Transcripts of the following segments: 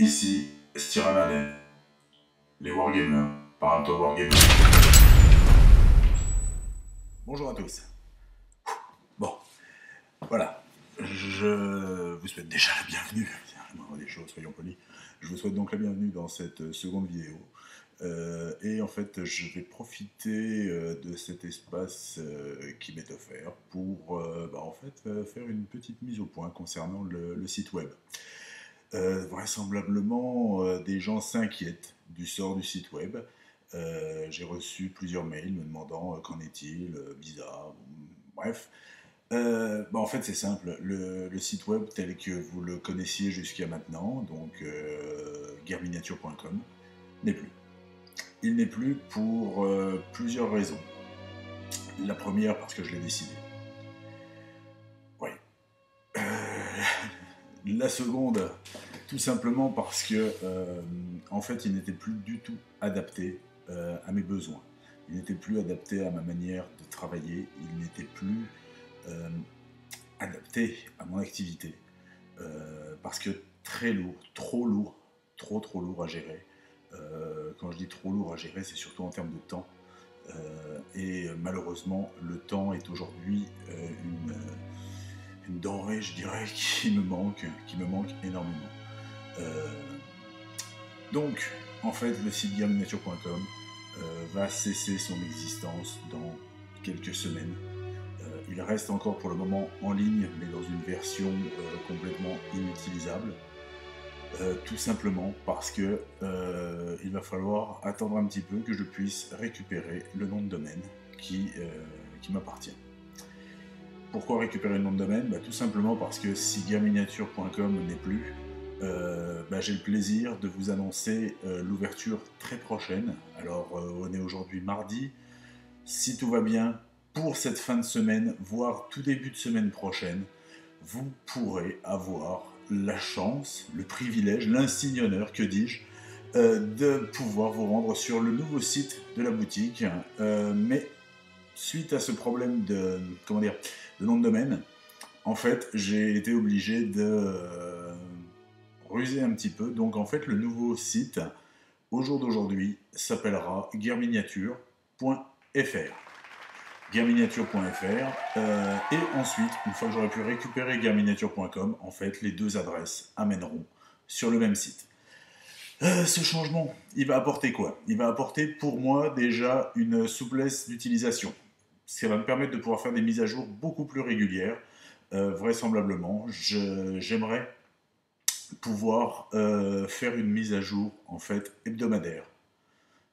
Ici, Styranaden, les Wargamers, par un toi Wargamer. Bonjour à tous. Bon, voilà, je vous souhaite déjà la bienvenue, c'est la moindre des choses, soyons polis. Je vous souhaite donc la bienvenue dans cette seconde vidéo. Et en fait, je vais profiter de cet espace qui m'est offert pour faire une petite mise au point concernant le site web. Vraisemblablement, des gens s'inquiètent du sort du site web. J'ai reçu plusieurs mails me demandant qu'en est-il, bizarre, bref. En fait, c'est simple. Le site web tel que vous le connaissiez jusqu'à maintenant, donc guerreminiature.com, n'est plus. Il n'est plus pour plusieurs raisons. La première, parce que je l'ai décidé. Oui. La seconde, tout simplement parce que, en fait, il n'était plus du tout adapté à mes besoins. Il n'était plus adapté à ma manière de travailler. Il n'était plus adapté à mon activité. Parce que très lourd, trop lourd à gérer. Quand je dis trop lourd à gérer, c'est surtout en termes de temps. Et malheureusement, le temps est aujourd'hui une denrée, je dirais, qui me manque énormément. Donc, en fait, le site guerreminiature.com va cesser son existence dans quelques semaines. Il reste encore pour le moment en ligne, mais dans une version complètement inutilisable. Tout simplement parce que il va falloir attendre un petit peu que je puisse récupérer le nom de domaine qui m'appartient. Pourquoi récupérer le nom de domaine ? Tout simplement parce que si guerreminiature.com n'est plus, j'ai le plaisir de vous annoncer l'ouverture très prochaine. Alors on est aujourd'hui mardi, si tout va bien, pour cette fin de semaine, voire tout début de semaine prochaine, vous pourrez avoir la chance, le privilège, l'insigne honneur, que dis-je, de pouvoir vous rendre sur le nouveau site de la boutique. Mais suite à ce problème de nom de domaine, en fait, j'ai été obligé de ruser un petit peu. Donc en fait, le nouveau site, au jour d'aujourd'hui, s'appellera guerreminiature.fr. guerreminiature.fr et ensuite, une fois que j'aurai pu récupérer guerreminiature.com, en fait, les deux adresses amèneront sur le même site. Ce changement, il va apporter quoi ? Il va apporter pour moi déjà une souplesse d'utilisation. Ça va me permettre de pouvoir faire des mises à jour beaucoup plus régulières. Vraisemblablement, j'aimerais pouvoir faire une mise à jour en fait hebdomadaire,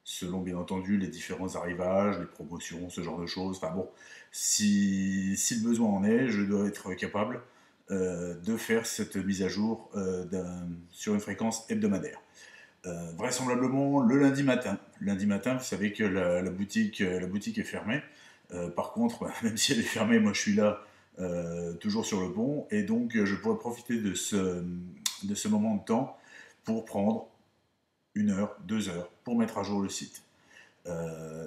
selon bien entendu les différents arrivages, les promotions, ce genre de choses. Enfin bon, si le besoin en est, je dois être capable de faire cette mise à jour sur une fréquence hebdomadaire. Vraisemblablement le lundi matin. Lundi matin, vous savez que la boutique est fermée. Par contre, même si elle est fermée, moi je suis là toujours sur le pont, et donc je pourrais profiter de ce moment de temps pour prendre 1 heure, 2 heures pour mettre à jour le site.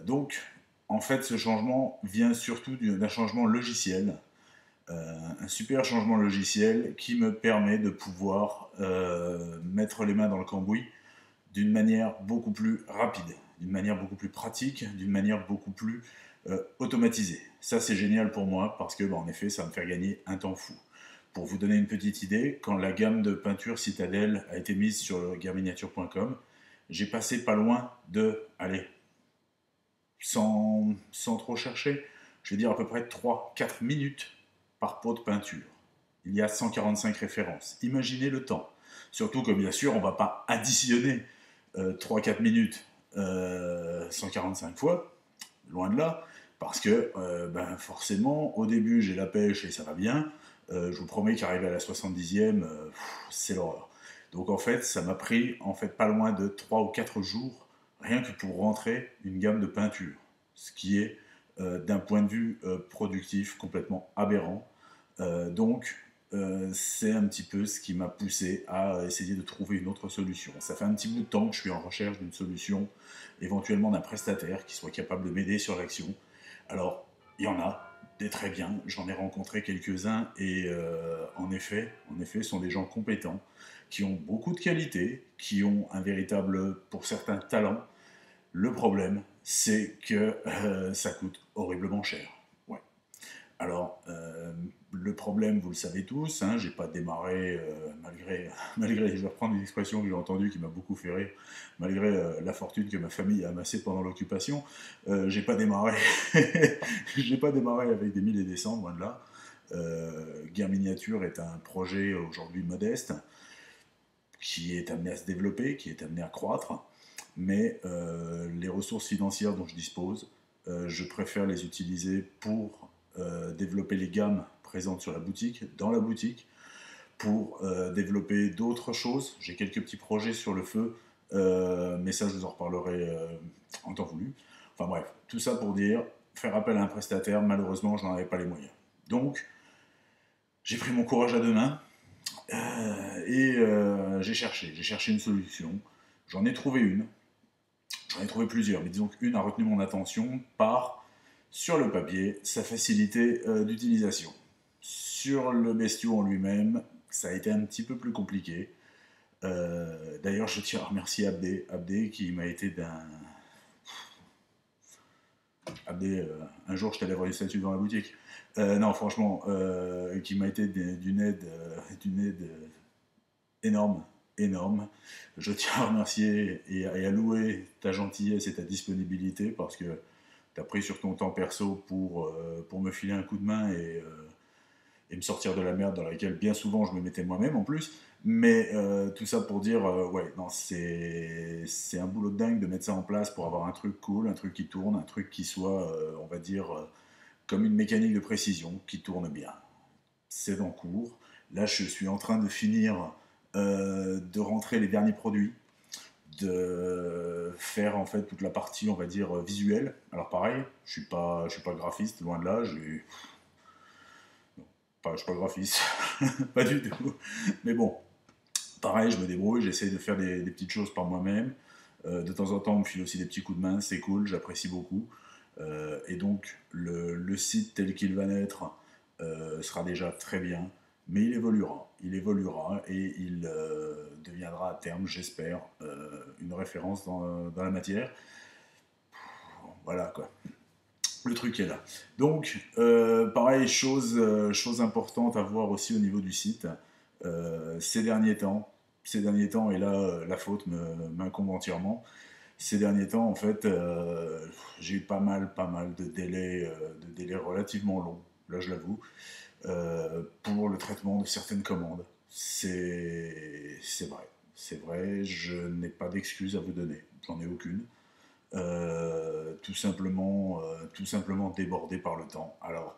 Donc, en fait, ce changement vient surtout d'un changement logiciel, un super changement logiciel qui me permet de pouvoir mettre les mains dans le cambouis d'une manière beaucoup plus rapide, d'une manière beaucoup plus pratique, d'une manière beaucoup plus automatisée. Ça, c'est génial pour moi parce que, en effet, ça va me faire gagner un temps fou. Pour vous donner une petite idée, quand la gamme de peinture Citadel a été mise sur guerreminiature.com, j'ai passé pas loin de, sans trop chercher, je vais dire à peu près 3-4 minutes par pot de peinture. Il y a 145 références. Imaginez le temps. Surtout que bien sûr, on ne va pas additionner 3-4 minutes 145 fois, loin de là, parce que forcément, au début, j'ai la pêche et ça va bien. Je vous promets qu'arriver à la 70e, c'est l'horreur. Donc en fait, ça m'a pris pas loin de 3 ou 4 jours, rien que pour rentrer une gamme de peinture, ce qui est, d'un point de vue productif, complètement aberrant. C'est un petit peu ce qui m'a poussé à essayer de trouver une autre solution. Ça fait un petit bout de temps que je suis en recherche d'une solution, éventuellement d'un prestataire qui soit capable de m'aider sur l'action. Alors, il y en a, des très bien, j'en ai rencontré quelques-uns et en effet, ce sont des gens compétents, qui ont beaucoup de qualités, qui ont un véritable, pour certains, talent. Le problème, c'est que ça coûte horriblement cher. Ouais. Alors, le problème, vous le savez tous, hein, j'ai pas démarré, malgré, je vais reprendre une expression que j'ai entendue qui m'a beaucoup fait rire, malgré la fortune que ma famille a amassée pendant l'occupation, j'ai pas démarré, j'ai pas démarré avec des 1000 et des cents, loin de là. Guerre Miniature est un projet aujourd'hui modeste, qui est amené à se développer, qui est amené à croître, mais les ressources financières dont je dispose, je préfère les utiliser pour développer les gammes présentes sur la boutique, dans la boutique, pour développer d'autres choses. J'ai quelques petits projets sur le feu, mais ça je vous en reparlerai en temps voulu. Enfin bref, tout ça pour dire, faire appel à un prestataire, malheureusement je n'en avais pas les moyens. Donc j'ai pris mon courage à deux mains, j'ai cherché une solution. J'en ai trouvé une, j'en ai trouvé plusieurs, mais disons qu'une a retenu mon attention par, sur le papier, sa facilité d'utilisation. Sur le bestiau en lui-même, ça a été un petit peu plus compliqué. D'ailleurs, je tiens à remercier Abdé qui m'a été d'un. Abdé, un jour je t'allais voir une statue dans la boutique. Non, franchement, qui m'a été d'une aide énorme, énorme. Je tiens à remercier et à louer ta gentillesse et ta disponibilité parce que tu as pris sur ton temps perso pour me filer un coup de main et me sortir de la merde dans laquelle bien souvent je me mettais moi-même en plus. Mais tout ça pour dire, ouais, non, c'est un boulot de dingue de mettre ça en place pour avoir un truc cool, un truc qui tourne, un truc qui soit, on va dire, comme une mécanique de précision, qui tourne bien. C'est en cours. Là, je suis en train de finir de rentrer les derniers produits, de faire en fait toute la partie, on va dire, visuelle. Alors pareil, je suis pas graphiste, loin de là. Je suis pas graphiste, pas du tout. Mais bon, pareil, je me débrouille, j'essaye de faire des petites choses par moi-même. De temps en temps, on me file aussi des petits coups de main, c'est cool, j'apprécie beaucoup. Et donc, le site tel qu'il va naître sera déjà très bien, mais il évoluera et il deviendra à terme, j'espère, une référence dans la matière. Voilà quoi, le truc est là. Donc, pareil, chose importante à voir aussi au niveau du site, ces derniers temps, et là la faute m'incombe entièrement, ces derniers temps, en fait, j'ai eu pas mal de délais relativement longs, là je l'avoue, pour le traitement de certaines commandes. C'est vrai, je n'ai pas d'excuses à vous donner, j'en ai aucune. Tout simplement débordé par le temps. Alors,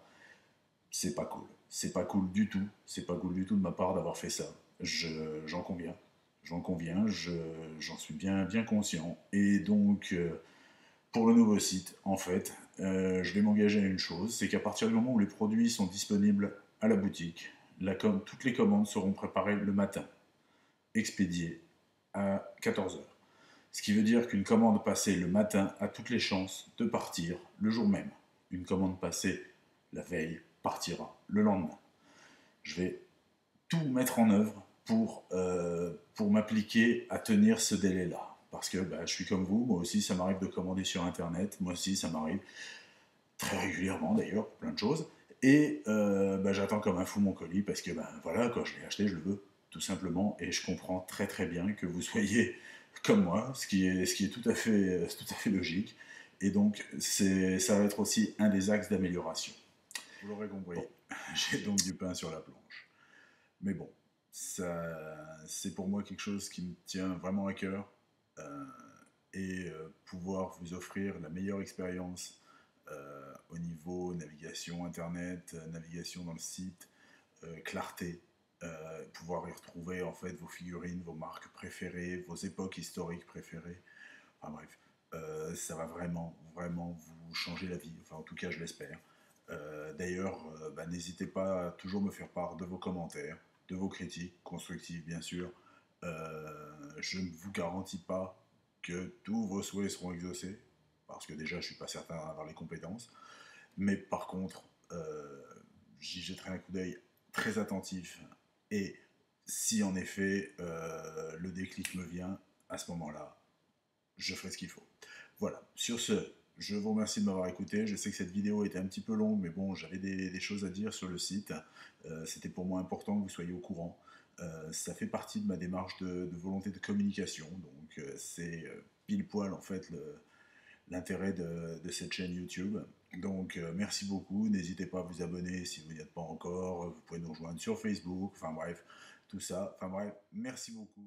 c'est pas cool. C'est pas cool du tout. C'est pas cool du tout de ma part d'avoir fait ça. J'en conviens. J'en conviens. J'en suis bien conscient. Et donc, pour le nouveau site, en fait, je vais m'engager à une chose, c'est qu'à partir du moment où les produits sont disponibles à la boutique, toutes les commandes seront préparées le matin, expédiées à 14 heures. Ce qui veut dire qu'une commande passée le matin a toutes les chances de partir le jour même. Une commande passée la veille partira le lendemain. Je vais tout mettre en œuvre pour m'appliquer à tenir ce délai-là. Parce que bah, je suis comme vous, moi aussi ça m'arrive de commander sur Internet, moi aussi ça m'arrive très régulièrement d'ailleurs, plein de choses. Et bah, j'attends comme un fou mon colis parce que bah, voilà, quand je l'ai acheté, je le veux, tout simplement. Et je comprends très très bien que vous soyez comme moi, ce qui est tout à fait logique. Et donc ça va être aussi un des axes d'amélioration. Vous l'aurez compris, bon. J'ai donc du pain sur la planche. Mais bon, c'est pour moi quelque chose qui me tient vraiment à cœur. Euh, pouvoir vous offrir la meilleure expérience au niveau navigation internet, navigation dans le site, clarté, pouvoir y retrouver en fait vos figurines, vos marques préférées, vos époques historiques préférées. Enfin bref, ça va vraiment vous changer la vie. Enfin en tout cas je l'espère. D'ailleurs, bah, n'hésitez pas à toujours me faire part de vos commentaires, de vos critiques, constructives bien sûr. Je ne vous garantis pas que tous vos souhaits seront exaucés, parce que déjà je ne suis pas certain d'avoir les compétences, mais par contre, j'y jetterai un coup d'œil très attentif. Et si en effet le déclic me vient, à ce moment-là, je ferai ce qu'il faut. Voilà, sur ce, je vous remercie de m'avoir écouté. Je sais que cette vidéo était un petit peu longue, mais bon, j'avais des choses à dire sur le site. C'était pour moi important que vous soyez au courant. Ça fait partie de ma démarche de volonté de communication, donc c'est pile poil en fait l'intérêt de cette chaîne YouTube. Donc merci beaucoup, n'hésitez pas à vous abonner si vous n'y êtes pas encore, vous pouvez nous rejoindre sur Facebook, enfin bref, tout ça, enfin bref, merci beaucoup.